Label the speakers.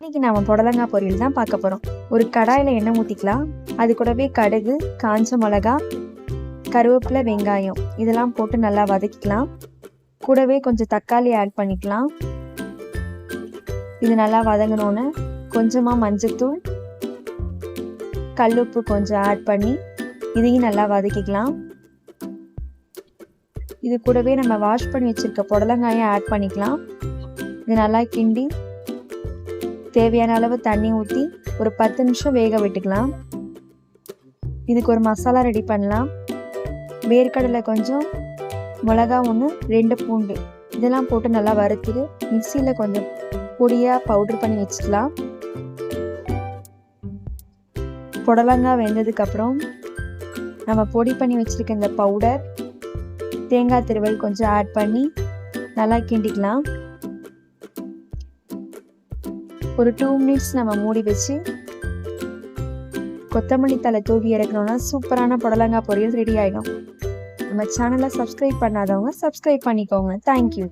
Speaker 1: இன்னைக்கு நாம புடலங்காய் பொரியல் தான் பார்க்க போகிறோம். ஒரு கடாயில் எண்ணெய் ஊற்றிக்கலாம். அது கூடவே கடுகு, காஞ்ச மிளகா, கருவேப்பிலை, வெங்காயம் இதெல்லாம் போட்டு நல்லா வதக்கிக்கலாம். கூடவே கொஞ்சம் தக்காளி ஆட் பண்ணிக்கலாம். இது நல்லா வதங்கினோன்னு கொஞ்சமாக மஞ்சத்தூள், கல்லுப்பு கொஞ்சம் ஆட் பண்ணி இதையும் நல்லா வதக்கிக்கலாம். இது கூடவே நம்ம வாஷ் பண்ணி வச்சுருக்க புடலங்காயை ஆட் பண்ணிக்கலாம். இது நல்லா கிண்டி தேவையான அளவு தண்ணி ஊற்றி ஒரு 10 நிமிஷம் வேக விட்டுக்கலாம். இதுக்கு ஒரு மசாலா ரெடி பண்ணலாம். வேர்க்கடலை கொஞ்சம், மிளகா 1, 2 பூண்டு இதெல்லாம் போட்டு நல்லா வறுத்துட்டு மிக்சியில் கொஞ்சம் பொடியாக பவுடர் பண்ணி வச்சுக்கலாம். புடலங்காய் வெந்ததுக்கப்புறம் நம்ம பொடி பண்ணி வச்சுருக்க இந்த பவுடர், தேங்காய் திருவல் கொஞ்சம் ஆட் பண்ணி நல்லா கிண்டிக்கலாம். ஒரு 2 மினிட்ஸ் நம்ம மூடி வச்சு கொத்தமல்லி தழை தூவி இறக்கணும்னா சூப்பரான புடலங்காய் பொரியல் ரெடி ஆகிடும். நம்ம சேனலை சப்ஸ்கிரைப் பண்ணாதவங்க சப்ஸ்கிரைப் பண்ணிக்கோங்க. தேங்க்யூ.